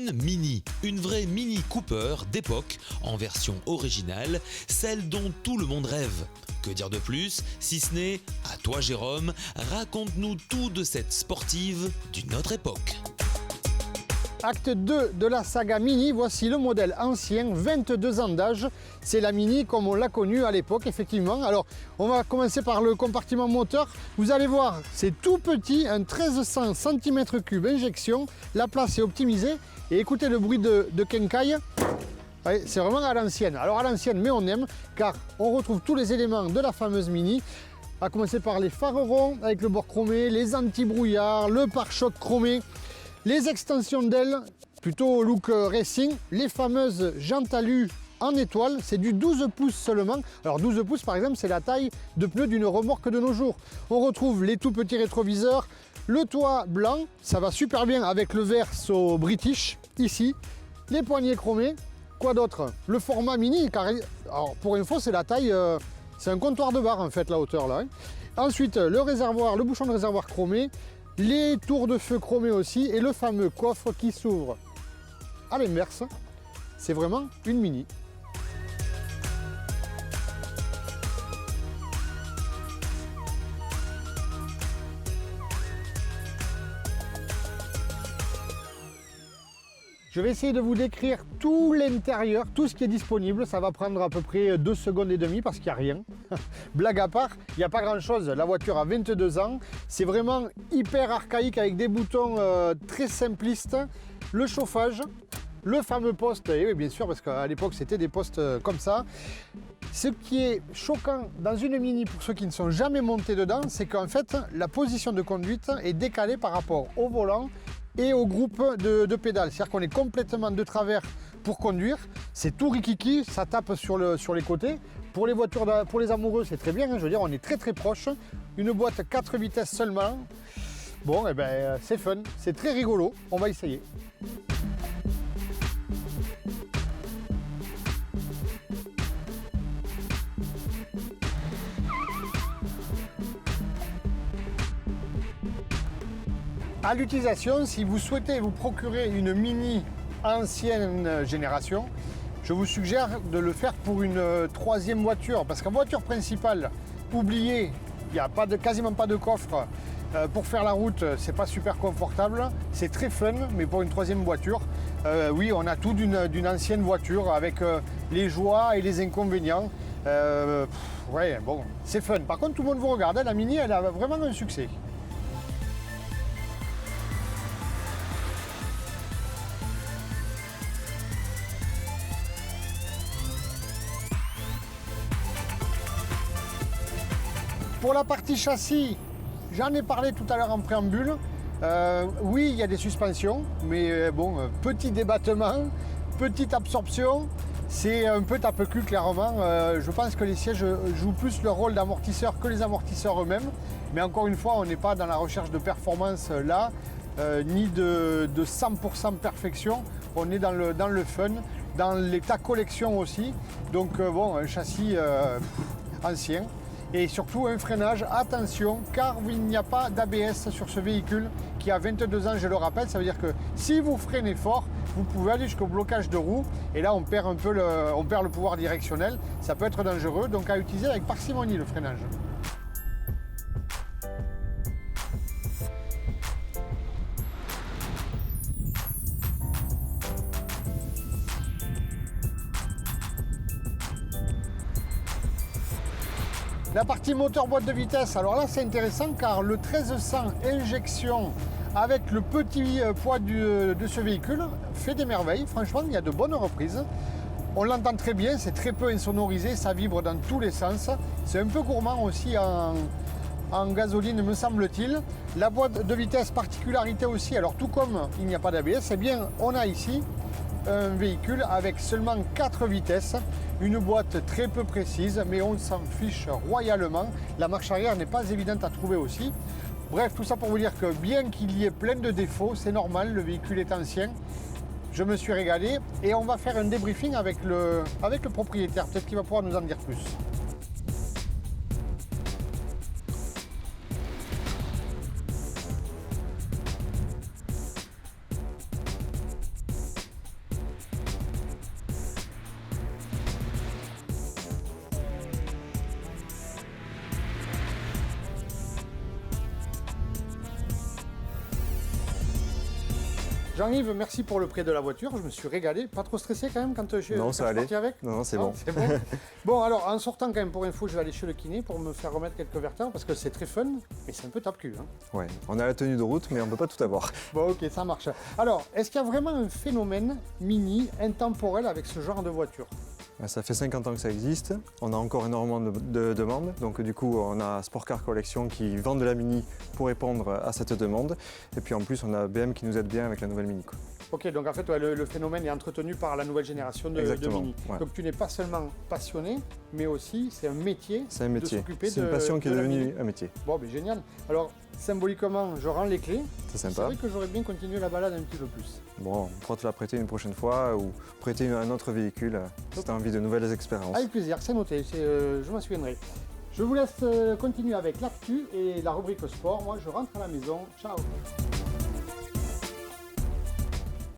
une Mini, une vraie Mini Cooper d'époque, en version originale, celle dont tout le monde rêve. Que dire de plus, si ce n'est, à toi Jérôme, raconte-nous tout de cette sportive d'une autre époque. Acte 2 de la saga Mini, voici le modèle ancien, 22 ans d'âge. C'est la Mini comme on l'a connue à l'époque, effectivement. Alors, on va commencer par le compartiment moteur. Vous allez voir, c'est tout petit, un 1300 cm3 injection. La place est optimisée. Et écoutez le bruit de quincaille. Ouais, c'est vraiment à l'ancienne. Alors à l'ancienne, mais on aime, car on retrouve tous les éléments de la fameuse Mini. À commencer par les phares ronds avec le bord chromé, les anti-brouillard, le pare-choc chromé. Les extensions d'ailes, plutôt look racing, les fameuses jantes alu en étoile, c'est du 12 pouces seulement. Alors 12 pouces par exemple, c'est la taille de pneu d'une remorque de nos jours. On retrouve les tout petits rétroviseurs, le toit blanc, ça va super bien avec le verso British, ici, les poignées chromées. Quoi d'autre? Le format Mini, car alors, pour info, c'est la taille, c'est un comptoir de bar en fait, la hauteur là. Hein. Ensuite, le réservoir, le bouchon de réservoir chromé, les tours de feu chromés aussi et le fameux coffre qui s'ouvre à l'inverse. C'est vraiment une Mini. Je vais essayer de vous décrire tout l'intérieur, tout ce qui est disponible. Ça va prendre à peu près 2 secondes et demie parce qu'il n'y a rien. Blague à part, il n'y a pas grand chose. La voiture a 22 ans. C'est vraiment hyper archaïque avec des boutons très simplistes. Le chauffage, le fameux poste, et oui bien sûr parce qu'à l'époque c'était des postes comme ça. Ce qui est choquant dans une Mini pour ceux qui ne sont jamais montés dedans, c'est qu'en fait la position de conduite est décalée par rapport au volant et au groupe de pédales. C'est-à-dire qu'on est complètement de travers pour conduire. C'est tout rikiki, ça tape sur les côtés. Pour les voitures, pour les amoureux, c'est très bien. Hein, je veux dire, on est très proche. Une boîte 4 vitesses seulement. Bon, et ben, c'est fun, c'est très rigolo. On va essayer. À l'utilisation, si vous souhaitez vous procurer une Mini ancienne génération, je vous suggère de le faire pour une troisième voiture. Parce qu'en voiture principale, oubliez, il n'y a quasiment pas de coffre. Pour faire la route, c'est pas super confortable. C'est très fun, mais pour une troisième voiture, oui, on a tout d'une ancienne voiture avec les joies et les inconvénients. Ouais, bon, c'est fun. Par contre, tout le monde vous regarde. La Mini, elle a vraiment un succès. Pour la partie châssis, j'en ai parlé tout à l'heure en préambule. Oui, il y a des suspensions, mais bon, petit débattement, petite absorption. C'est un peu tape-cul clairement. Je pense que les sièges jouent plus le rôle d'amortisseur que les amortisseurs eux-mêmes. Mais encore une fois, on n'est pas dans la recherche de performance là, ni de 100% perfection. On est dans le fun, dans l'état collection aussi. Donc bon, un châssis ancien. Et surtout un freinage, attention, car il n'y a pas d'ABS sur ce véhicule qui a 22 ans, je le rappelle. Ça veut dire que si vous freinez fort, vous pouvez aller jusqu'au blocage de roue. Et là, on perd un peu le pouvoir directionnel. Ça peut être dangereux, donc à utiliser avec parcimonie le freinage. La partie moteur boîte de vitesse, alors là c'est intéressant car le 1300 injection avec le petit poids de ce véhicule fait des merveilles. Franchement, il y a de bonnes reprises. On l'entend très bien, c'est très peu insonorisé, ça vibre dans tous les sens. C'est un peu gourmand aussi en gasoline, me semble-t-il. La boîte de vitesse, particularité aussi, alors tout comme il n'y a pas d'ABS, eh bien on a ici un véhicule avec seulement 4 vitesses, une boîte très peu précise, mais on s'en fiche royalement. La marche arrière n'est pas évidente à trouver aussi. Bref, tout ça pour vous dire que bien qu'il y ait plein de défauts, c'est normal, le véhicule est ancien. Je me suis régalé et on va faire un débriefing avec le propriétaire, peut-être qu'il va pouvoir nous en dire plus. Jean-Yves, merci pour le prêt de la voiture. Je me suis régalé. Pas trop stressé quand même quand je suis parti avec? Non, c'est bon. C'est bon. Bon, alors en sortant quand même pour info, je vais aller chez le kiné pour me faire remettre quelques vertèbres parce que c'est très fun, mais c'est un peu tape-cul. Hein. Ouais, on a la tenue de route, mais on ne peut pas tout avoir. Bon, ok, ça marche. Alors, est-ce qu'il y a vraiment un phénomène Mini intemporel avec ce genre de voiture? Ça fait 50 ans que ça existe, on a encore énormément de demandes, donc du coup on a Sport Car Collection qui vend de la Mini pour répondre à cette demande, et puis en plus on a BM qui nous aide bien avec la nouvelle Mini. Quoi. Ok, donc en fait ouais, le phénomène est entretenu par la nouvelle génération de Mini. Ouais. Donc tu n'es pas seulement passionné, mais aussi c'est un métier. C'est un métier, de s'occuper c'est une passion qui est devenue un métier. Bon, ben génial. Alors symboliquement, je rends les clés. C'est sympa. C'est vrai que j'aurais bien continué la balade un petit peu plus. Bon, on pourra te la prêter une prochaine fois ou prêter un autre véhicule si tu as envie de nouvelles expériences. Avec plaisir, c'est noté, je m'en souviendrai. Je vous laisse continuer avec l'actu et la rubrique sport. Moi, je rentre à la maison. Ciao.